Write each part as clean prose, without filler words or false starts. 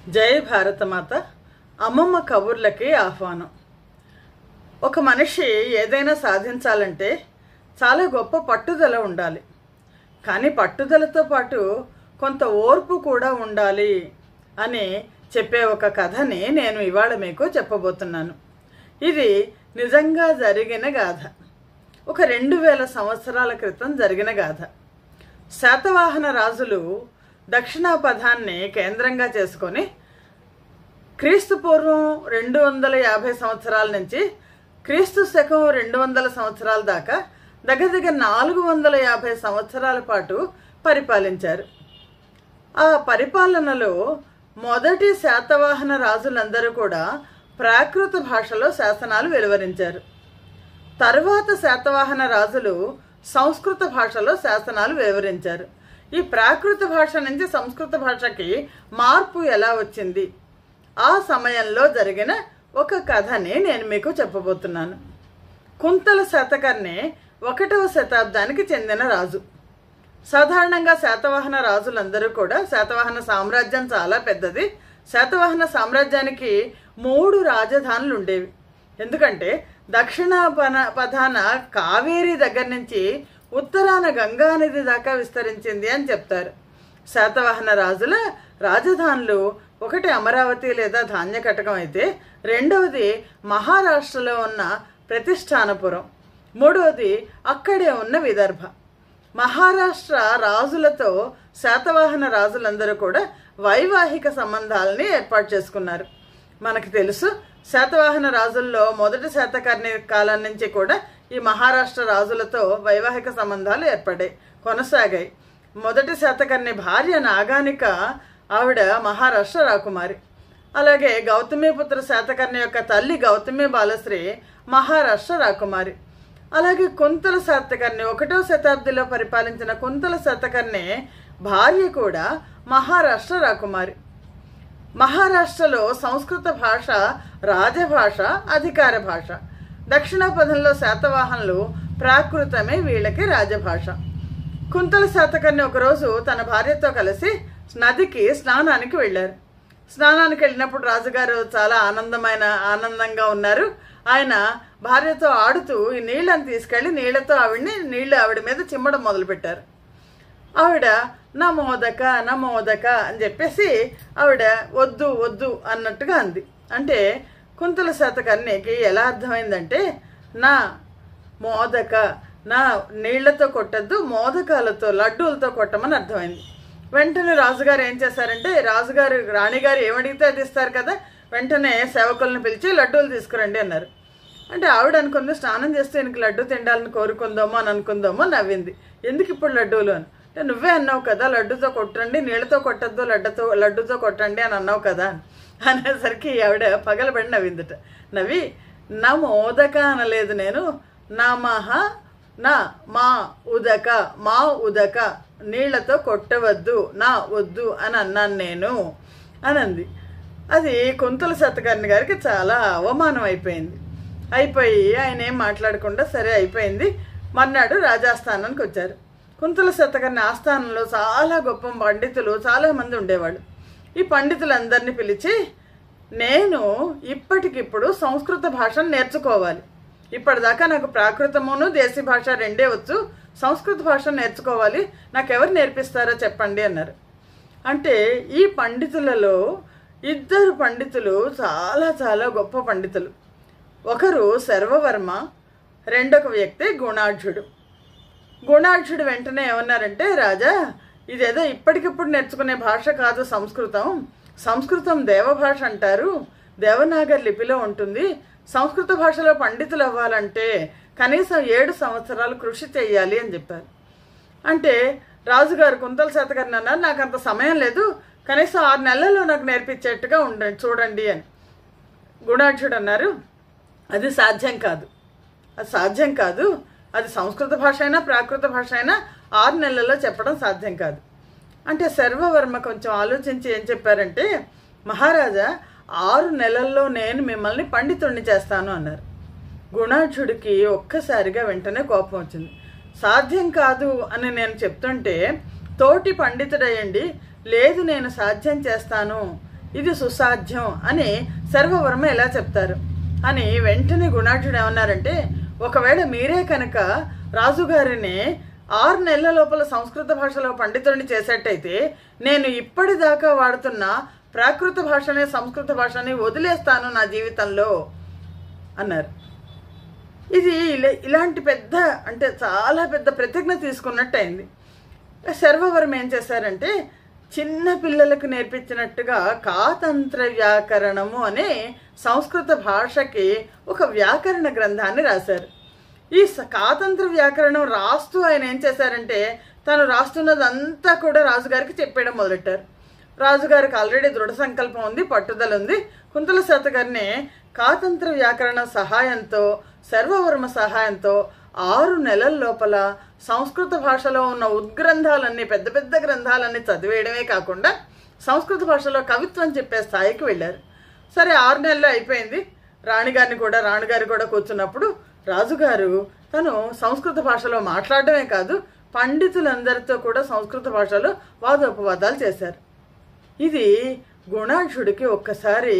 జై భారతమాత. అమ్మమ్మ కబుర్లకి ఆహ్వానం. ఒక మనిషి ఏదైనా సాధించాలంటే చాలా గొప్ప పట్టుదల ఉండాలి. కానీ పట్టుదలతో పాటు కొంత ఓర్పు కూడా ఉండాలి అని చెప్పే ఒక కథని నేను ఇవాళ మీకు చెప్పబోతున్నాను. ఇది నిజంగా జరిగిన గాథ. ఒక 2000 సంవత్సరాల క్రితం జరిగిన గాథ. శాతవాహన రాజులు దక్షిణాపథాన్ని కేంద్రంగా చేసుకొని క్రీస్తు పూర్వం 250 సంవత్సరాల నుంచి క్రీస్తు శకం 200 సంవత్సరాల దాకా దగ్గర 450 సంవత్సరాల పాటు పరిపాలించారు. ఆ పరిపాలనలో మొదటి శాతవాహన రాజులందరూ కూడా ప్రాకృత భాషలో శాసనాలు వెలువరించారు. తర్వాత శాతవాహన రాజులు సంస్కృత భాషలో శాసనాలు వెలువరించారు. ఈ ప్రాకృత భాష నుంచి సంస్కృత భాషకి మార్పు ఎలా వచ్చింది, ఆ సమయంలో జరిగిన ఒక కథని నేను మీకు చెప్పబోతున్నాను. కుంతల శాతకర్ణి 1వ శతాబ్దానికి చెందిన రాజు. సాధారణంగా శాతవాహన రాజులందరూ కూడా, శాతవాహన సామ్రాజ్యం చాలా పెద్దది. శాతవాహన సామ్రాజ్యానికి 3 రాజధానులు ఉండేవి. ఎందుకంటే పథాన కావేరీ దగ్గర నుంచి ఉత్తరాన గంగానది దాకా విస్తరించింది అని చెప్తారు. శాతవాహన రాజుల రాజధానులు ఒకటి అమరావతి లేదా ధాన్యకటకం అయితే, రెండవది మహారాష్ట్రలో ఉన్న ప్రతిష్టానపురం, మూడవది అక్కడే ఉన్న విదర్భ. మహారాష్ట్ర రాజులతో శాతవాహన రాజులందరూ కూడా వైవాహిక సంబంధాలని ఏర్పాటు చేసుకున్నారు. మనకు తెలుసు, శాతవాహన రాజుల్లో మొదటి శాతకర్ణి కాలం నుంచి కూడా ఈ మహారాష్ట్ర రాజులతో వైవాహిక సంబంధాలు ఏర్పడ్డాయి, కొనసాగాయి. మొదటి శాతకర్ణి భార్య నాగానిక, ఆవిడ మహారాష్ట్ర రాకుమారి. అలాగే గౌతమిపుత్ర శాతకర్ణి యొక్క తల్లి గౌతమి బాలశ్రీ మహారాష్ట్ర రాకుమారి. అలాగే కుంతల శాతకర్ణి 1వ శతాబ్దిలో పరిపాలించిన కుంతల శాతకర్ణి భార్య కూడా మహారాష్ట్ర రాకుమారి. మహారాష్ట్రలో సంస్కృత భాష రాజభాష, అధికార భాష. దక్షిణాపథంలో శాతవాహనులు ప్రాకృతమే వీళ్ళకి రాజభాష. కుంతల శాతకర్ణి ఒకరోజు తన భార్యతో కలిసి నదికి స్నానానికి వెళ్ళారు. స్నానానికి వెళ్ళినప్పుడు రాజుగారు చాలా ఆనందంగా ఉన్నారు. ఆయన భార్యతో ఆడుతూ ఈ నీళ్ళని తీసుకెళ్లి నీళ్లతో ఆవిడ మీద చిమ్మడం మొదలుపెట్టారు. ఆవిడ నమోదక నమోదక అని చెప్పేసి ఆవిడ వద్దు వద్దు అన్నట్టుగా అంది. అంటే కుంతల శాతకర్ణికి ఎలా అర్థమైందంటే, నా మోదక, నా నీళ్లతో కొట్టద్దు, మోదకాలతో లడ్డూలతో కొట్టమని అర్థమైంది. వెంటనే రాజుగారు ఏం చేశారంటే, రాణిగారు ఏమడిగితే అది ఇస్తారు కదా, వెంటనే సేవకులను పిలిచి లడ్డూలు తీసుకురండి అన్నారు. అంటే ఆవిడ అనుకుంది, స్నానం చేస్తే ఈయనకి లడ్డు తిండాలని కోరుకుందామో అని అనుకుందామో. నవ్వింది. ఎందుకు ఇప్పుడు లడ్డూలు అని. అంటే నువ్వే అన్నావు కదా లడ్డుతో కొట్టండి, నీళ్ళతో కొట్టద్దు, లడ్డుతో కొట్టండి అని అన్నావు కదా అనేసరికి ఆవిడ పగలబడి నవ్విందట. నవ్వి, నా మోదక అనలేదు నేను, మా ఉదక నీళ్లతో కొట్టవద్దు, నా వద్దు అని అన్నాను నేను అనంది. అది కుంతల శాతకర్ణి గారికి చాలా అవమానం అయిపోయి ఆయన ఏం మాట్లాడకుండా సరే అయిపోయింది. మర్నాడు రాజాస్థానానికి వచ్చారు. కుంతల శాతకర్ణి ఆస్థానంలో చాలా గొప్ప పండితులు చాలామంది ఉండేవాళ్ళు. ఈ పండితులందరినీ పిలిచి, నేను ఇప్పటికిప్పుడు సంస్కృత భాషను నేర్చుకోవాలి. ఇప్పటిదాకా నాకు ప్రాకృతమును దేశీ భాష రెండే వచ్చు, సంస్కృత భాష నేర్చుకోవాలి, నాకెవరు నేర్పిస్తారో చెప్పండి అన్నారు. అంటే ఈ పండితులలో 2 పండితులు చాలా చాలా గొప్ప పండితులు. ఒకరు సర్వవర్మ, రెండొక వ్యక్తి గుణాఢ్యుడు. గుణాఢ్యుడు వెంటనే ఏమన్నారంటే, రాజా, ఇదేదో ఇప్పటికిప్పుడు నేర్చుకునే భాష కాదు సంస్కృతం దేవభాష అంటారు, దేవనాగర్ లిపిలో ఉంటుంది. సంస్కృత భాషలో పండితులు అవ్వాలంటే కనీసం 7 సంవత్సరాలు కృషి చెయ్యాలి అని చెప్పారు. అంటే రాజుగారు కుంతల శాతకర్ణి అన్నారు, నాకు అంత సమయం లేదు, కనీసం 6 నెలల్లో నాకు నేర్పించేట్టుగా చూడండి అని. గుణాఢ్యుడు అన్నారు, అది సాధ్యం కాదు, అది సంస్కృత భాష అయినా ప్రాకృత భాష అయినా 6 నెలల్లో చెప్పడం సాధ్యం కాదు. అంటే సర్వవర్మ కొంచెం ఆలోచించి ఏం చెప్పారంటే, మహారాజా 6 నెలల్లో నేను మిమ్మల్ని పండితుడిని చేస్తాను అన్నారు. గుణాఢ్యుడికి ఒక్కసారిగా వెంటనే కోపం వచ్చింది. సాధ్యం కాదు అని నేను చెప్తుంటే తోటి పండితుడయ్యండి, లేదు నేను సాధ్యం చేస్తాను, ఇది సుసాధ్యం అని సర్వవర్మ ఎలా చెప్తారు అని వెంటనే గుణాఢ్యుడు ఏమన్నారంటే, ఒకవేళ మీరే కనుక రాజుగారిని 6 నెలల లోపల సంస్కృత భాషలో పండితుడిని చేసేట్టయితే నేను ఇప్పటిదాకా వాడుతున్న ప్రాకృత భాషని సంస్కృత భాషని వదిలేస్తాను నా జీవితంలో అన్నారు. ఇది ఇలాంటి పెద్ద అంటే చాలా పెద్ద ప్రతిజ్ఞ తీసుకున్నట్టు అయింది. సర్వవర్మ ఏం చేశారంటే, చిన్న పిల్లలకు నేర్పించినట్టుగా కాతంత్ర వ్యాకరణము అనే సంస్కృత భాషకి ఒక వ్యాకరణ గ్రంథాన్ని రాశారు. ఈ కాతంత్ర వ్యాకరణం రాస్తూ ఆయన ఏం చేశారంటే, తను రాస్తున్నదంతా కూడా రాజుగారికి చెప్పేయడం మొదలెట్టారు. రాజుగారికి ఆల్రెడీ దృఢ సంకల్పం ఉంది, పట్టుదల ఉంది. కుంతల శాతకర్ణి కాతంత్ర వ్యాకరణ సహాయంతో, సర్వవర్మ సహాయంతో 6 నెలల లోపల సంస్కృత భాషలో ఉన్న ఉద్గ్రంథాలన్నీ, పెద్ద పెద్ద గ్రంథాలన్నీ చదివేయడమే కాకుండా సంస్కృత భాషలో కవిత్వం చెప్పే స్థాయికి వెళ్ళారు. సరే, 6 నెలలు అయిపోయింది. రాణిగారు కూడా కూర్చున్నప్పుడు రాజుగారు తను సంస్కృత భాషలో మాట్లాడటమే కాదు, పండితులందరితో కూడా సంస్కృత భాషలో వాదోపవాదాలు చేశారు. ఇది గుణాఢ్యుడికి ఒక్కసారి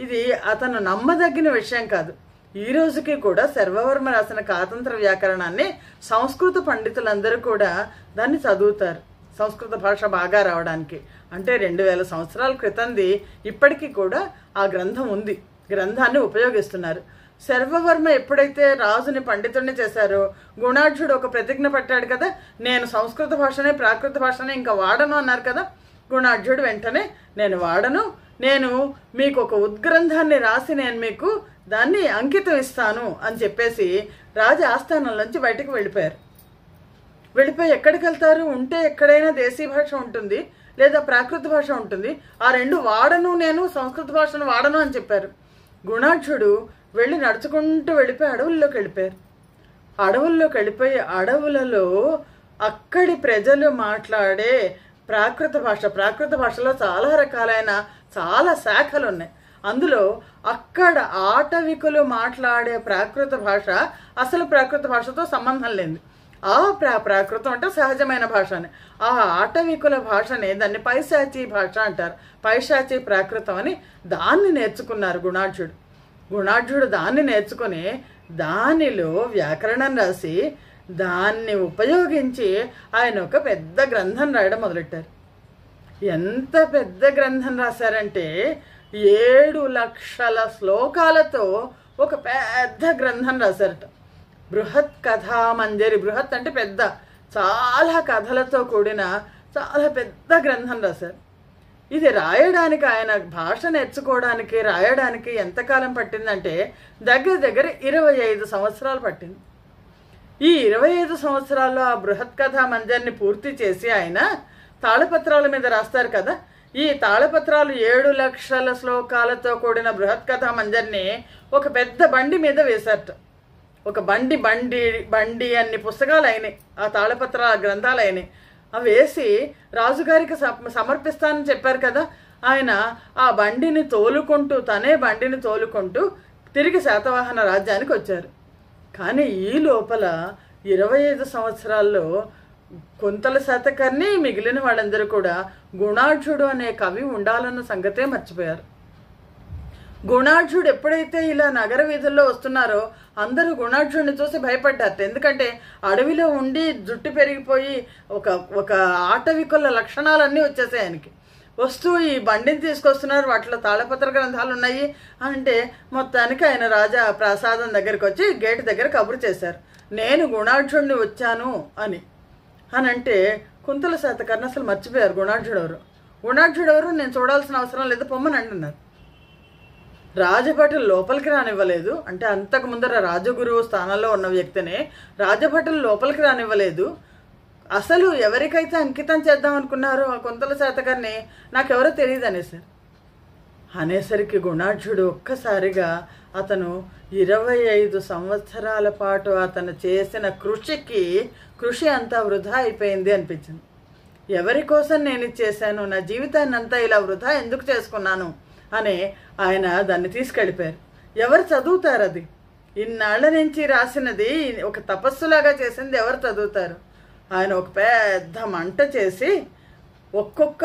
ఇది అతను నమ్మదగిన విషయం కాదు. ఈ రోజుకి కూడా సర్వవర్మ రాసిన కాతంత్ర వ్యాకరణాన్ని సంస్కృత పండితులందరూ కూడా దాన్ని చదువుతారు, సంస్కృత భాష బాగా రావడానికి. అంటే 2000 సంవత్సరాల క్రితంది ఇప్పటికీ కూడా ఆ గ్రంథం ఉంది, గ్రంథాన్ని ఉపయోగిస్తున్నారు. సర్వవర్మ ఎప్పుడైతే రాజుని పండితుడిని చేశారో, గుణాఢ్యుడు ఒక ప్రతిజ్ఞ పట్టాడు కదా, నేను సంస్కృత భాషనే ప్రాకృత భాషనే ఇంకా వాడను అన్నారు కదా. గుణాఢ్యుడు వెంటనే నేను వాడను, నేను మీకు ఒక ఉద్గ్రంథాన్ని రాసి నేను మీకు దాన్ని అంకితం ఇస్తాను అని చెప్పేసి రాజ ఆస్థానంలోంచి బయటకు వెళ్ళిపోయి ఎక్కడికి వెళ్తారు? ఉంటే ఎక్కడైనా దేశీ భాష ఉంటుంది, లేదా ప్రాకృత భాష ఉంటుంది. ఆ 2 వాడను, నేను సంస్కృత భాషను వాడను అని చెప్పారు. గుణాఢ్యుడు వెళ్ళి నడుచుకుంటూ వెళ్ళిపోయి అడవుల్లోకి వెళ్ళిపోయి అడవులలో అక్కడి ప్రజలు మాట్లాడే ప్రాకృత భాషలో చాలా రకాలైన చాలా శాఖలు ఉన్నాయి. అందులో అక్కడ ఆటవికులు మాట్లాడే ప్రాకృత భాష అసలు ప్రాకృత భాషతో సంబంధం లేదు. ఆ ప్రాకృతం అంటే సహజమైన భాషని, ఆ ఆటవికుల భాషని దాన్ని పైశాచీ భాష అంటారు. పైశాచీ ప్రాకృతం అని దాన్ని నేర్చుకున్నారు గుణాఢ్యుడు దాన్ని నేర్చుకుని దానిలో వ్యాకరణం రాసి దాన్ని ఉపయోగించి ఆయన ఒక పెద్ద గ్రంథం రాయడం మొదలెట్టారు. ఎంత పెద్ద గ్రంథం రాశారంటే 7 లక్షల శ్లోకాలతో ఒక పెద్ద గ్రంథం రాశారట. బృహత్ కథామంజరి, బృహత్ అంటే పెద్ద, చాలా కథలతో కూడిన చాలా పెద్ద గ్రంథం రాశారు. ఇది రాయడానికి, ఆయన భాష నేర్చుకోవడానికి రాయడానికి ఎంతకాలం పట్టిందంటే దగ్గర 25 సంవత్సరాలు పట్టింది. ఈ 25 సంవత్సరాల్లో ఆ బృహత్ కథా మంజరిని పూర్తి చేసి ఆయన తాళపత్రాల మీద రాస్తారు కదా. ఈ తాళపత్రాలు 7 లక్షల శ్లోకాలతో కూడిన బృహత్ కథా మంజరిని ఒక పెద్ద బండి మీద వేశారట. ఒక బండి అన్ని పుస్తకాలు అయినాయి, ఆ తాళపత్ర గ్రంథాలు అయినాయి. అవి వేసి రాజుగారికి సమర్పిస్తానని చెప్పారు కదా. ఆయన ఆ బండిని తోలుకుంటూ తిరిగి శాతవాహన రాజ్యానికి వచ్చారు. కానీ ఈ లోపల 25 సంవత్సరాల్లో కుంతల శాతకర్ణి మిగిలిన వాళ్ళందరూ కూడా గుణాఢ్యుడు అనే కవి ఉండాలన్న సంగతే మర్చిపోయారు. గుణాఢ్యుడు ఎప్పుడైతే ఇలా నగర వీధుల్లో వస్తున్నారో అందరూ గుణాఢ్యుడిని చూసి భయపడ్డారు. ఎందుకంటే అడవిలో ఉండి జుట్టు పెరిగిపోయి ఒక ఆటవికుల లక్షణాలన్నీ వచ్చేసాయి ఆయనకి. వస్తూ ఈ బండిని తీసుకొస్తున్నారు, వాటిలో తాళపత్ర గ్రంథాలు ఉన్నాయి అంటే మొత్తానికి ఆయన రాజా ప్రసాదం దగ్గరికి వచ్చి గేటు దగ్గర కబురు చేశారు, నేను గుణాఢ్యుడిని వచ్చాను అని అంటే కుంతల శాతకర్ణి అసలు మర్చిపోయారు గుణాఢ్యుడు ఎవరు, నేను చూడాల్సిన అవసరం లేదు, పొమ్మని అంటున్నారు. రాజభటులు లోపలికి రానివ్వలేదు. అంటే అంతకు ముందర రాజగురువు స్థానంలో ఉన్న వ్యక్తిని రాజభటులు లోపలికి రానివ్వలేదు. అసలు ఎవరికైతే అంకితం చేద్దాం అనుకున్నారో ఆ కుంతల శాతకర్ణి నాకెవరో తెలియదు అనేసరికి గుణాఢ్యుడు ఒక్కసారిగా అతను 25 సంవత్సరాల పాటు అతను చేసిన కృషి అంతా వృధా అయిపోయింది అనిపించింది. ఎవరి కోసం నేను చేశాను, నా జీవితాన్ని అంతా ఇలా వృధా ఎందుకు చేసుకున్నాను అని ఆయన దాన్ని తీసుకెళ్ళిపోయారు. ఎవరు చదువుతారు? అది ఇన్నాళ్ల నుంచి రాసినది, ఒక తపస్సులాగా చేసింది ఎవరు చదువుతారు? ఆయన ఒక పెద్ద మంట చేసి ఒక్కొక్క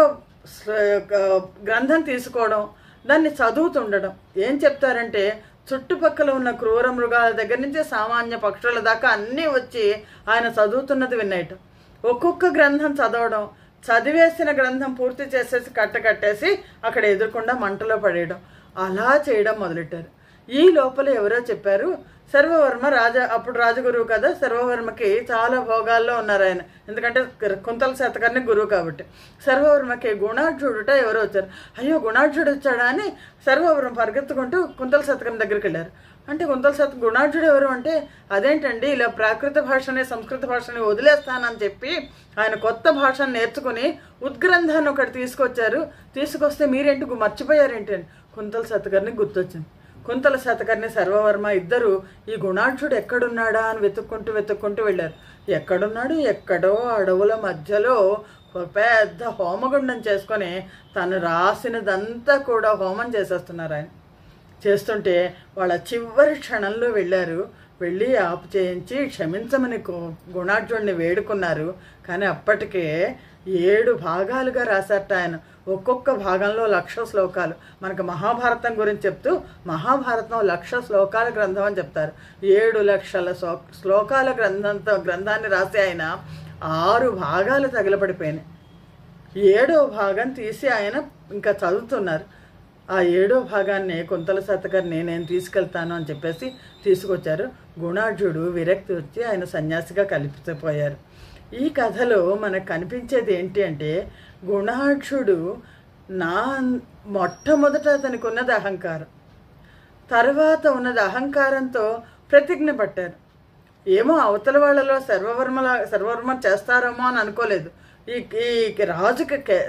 గ్రంథం తీసుకోవడం, దాన్ని చదువుతుండడం. ఏం చెప్తారంటే చుట్టుపక్కల ఉన్న క్రూర మృగాల దగ్గర నుంచి సామాన్య పక్షుల దాకా అన్నీ వచ్చి ఆయన చదువుతున్నది వినేయటం. ఒక్కొక్క గ్రంథం చదవడం, చదివేసిన గ్రంథం పూర్తి చేసేసి కట్టేసి అక్కడ ఎదురకుండా మంటలో పడేయడం, అలా చేయడం మొదలెట్టారు. ఈ లోపల ఎవరో చెప్పారు, సర్వవర్మ అప్పుడు రాజగురువు కదా, సర్వవర్మకి చాలా భోగాల్లో ఉన్నారు ఆయన, ఎందుకంటే కుంతల శాతకర్ణి గురువు కాబట్టి. సర్వవర్మకి గుణాఢ్యుడుట ఎవరో వచ్చారు. అయ్యో గుణాఢ్యుడు వచ్చాడా అని సర్వవర్మ పరిగెత్తుకుంటూ కుంతల శాతకర్ణి దగ్గరికి వెళ్ళారు. అంటే గుణాఢ్యుడు ఎవరు అంటే, అదేంటండి ఇలా ప్రాకృత భాషని సంస్కృత భాషని వదిలేస్తానని చెప్పి ఆయన కొత్త భాషను నేర్చుకుని ఉద్గ్రంథాన్ని ఒకటి తీసుకొచ్చారు. తీసుకొస్తే మీరేంటి మర్చిపోయారేంటి అని కుంతల శాతకర్ణి గుర్తొచ్చింది. కుంతల శాతకర్ణి సర్వవర్మ ఇద్దరు ఈ గుణాఢ్యుడు ఎక్కడున్నాడా అని వెతుక్కుంటూ వెళ్ళారు. ఎక్కడున్నాడు? ఎక్కడో అడవుల మధ్యలో పెద్ద హోమగుండం చేసుకొని తను రాసినదంతా కూడా హోమం చేసేస్తున్నారు. ఆయన చేస్తుంటే వాళ్ళ చివరి క్షణంలో వెళ్ళి ఆపు చేయించి క్షమించమని గుణాఢ్యుడిని వేడుకున్నారు. కానీ అప్పటికే 7 భాగాలుగా రాశారట ఆయన. ఒక్కొక్క భాగంలో 1,00,000 శ్లోకాలు. మనకు మహాభారతం గురించి చెప్తూ మహాభారతం 1,00,000 శ్లోకాల గ్రంథం అని చెప్తారు. 7 లక్షల శ్లోకాల గ్రంథాన్ని రాసి ఆయన 6 భాగాలు తగలబడిపోయినాయి. 7వ భాగం తీసి ఆయన ఇంకా చదువుతున్నారు. ఆ 7వ భాగాన్ని కుంతల శాతకర్ణి నేను తీసుకెళ్తాను అని చెప్పేసి తీసుకొచ్చారు. గుణాఢ్యుడు విరక్తి వచ్చి ఆయన సన్యాసిగా కలిపిపోయారు. ఈ కథలో మనకు కనిపించేది ఏంటి అంటే, గుణాఢ్యుడు మొట్టమొదట అతనికి ఉన్నది అహంకారం, తర్వాత అహంకారంతో ప్రతిజ్ఞ పట్టారు. ఏమో అవతల వాళ్ళలో సర్వవర్మ చేస్తారేమో అని అనుకోలేదు. ఈ రాజుకి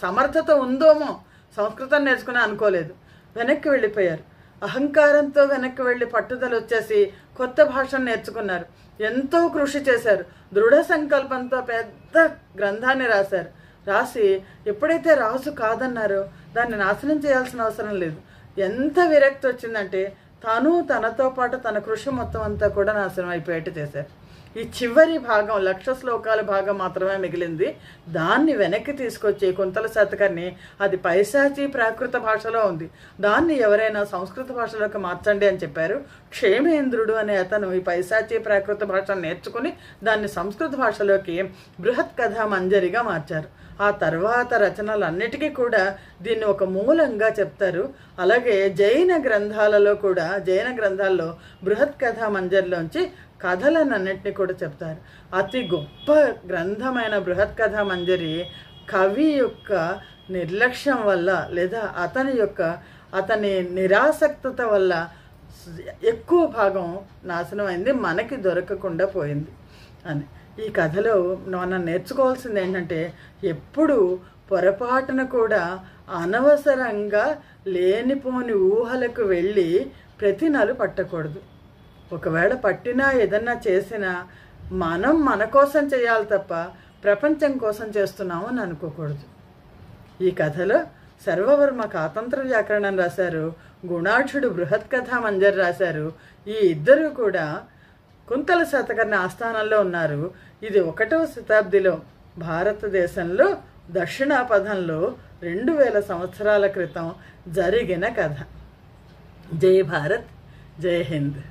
సమర్థత ఉందోమో సంస్కృతం నేర్చుకుని అనుకోలేదు. వెనక్కి వెళ్ళిపోయారు. అహంకారంతో వెనక్కి వెళ్ళి పట్టుదల వచ్చేసి కొత్త భాషను నేర్చుకున్నారు. ఎంతో కృషి చేశారు. దృఢ సంకల్పంతో పెద్ద గ్రంథాన్ని రాసి ఎప్పుడైతే రాజు కాదన్నారో దాన్ని నాశనం చేయాల్సిన అవసరం లేదు. ఎంత విరక్తి వచ్చిందంటే తనతో పాటు తన కృషి మొత్తం అంతా కూడా నాశనం అయిపోయేట్టు చేశారు. ఈ చివరి భాగం 1,00,000 శ్లోకాల భాగం మాత్రమే మిగిలింది. దాన్ని వెనక్కి తీసుకొచ్చి కుంతల శాతకర్ణి అది పైశాచి ప్రాకృత భాషలో ఉంది, దాన్ని ఎవరైనా సంస్కృత భాషలోకి మార్చండి అని చెప్పారు. క్షేమేంద్రుడు అనే అతను ఈ పైశాచి ప్రాకృత భాషను నేర్చుకుని దాన్ని సంస్కృత భాషలోకి బృహత్ కథా మంజరిగా మార్చారు. ఆ తర్వాత రచనలన్నిటికీ కూడా దీన్ని ఒక మూలంగా చెప్తారు. అలాగే జైన గ్రంథాల్లో బృహత్ కథా మంజరిలోంచి కథలన్నింటినీ కూడా చెప్తారు. అతి గొప్ప గ్రంథమైన బృహత్ కథా మంజరి కవి యొక్క నిర్లక్ష్యం వల్ల లేదా అతని నిరాసక్తత వల్ల ఎక్కువ భాగం నాశనం అయింది, మనకి దొరకకుండా పోయింది అని. ఈ కథలో మనం నేర్చుకోవాల్సింది ఏంటంటే, ఎప్పుడు పొరపాటున కూడా అనవసరంగా లేనిపోని ఊహలకు వెళ్ళి ప్రతినలు పట్టకూడదు. ఒకవేళ పట్టినా ఏదన్నా చేసినా మనం మన కోసం చేయాలి తప్ప ప్రపంచం కోసం చేస్తున్నాము అని అనుకోకూడదు. ఈ కథలో సర్వవర్మ కాతంత్ర వ్యాకరణం రాశారు, గుణాఢ్యుడు బృహత్ కథా మంజరి రాశారు. ఈ ఇద్దరు కూడా కుంతల శాతకర్ణి ఆస్థానంలో ఉన్నారు. ఇది 1వ శతాబ్దిలో భారతదేశంలో దక్షిణాపథంలో 2000 సంవత్సరాల క్రితం జరిగిన కథ. జై భారత్, జై హింద్.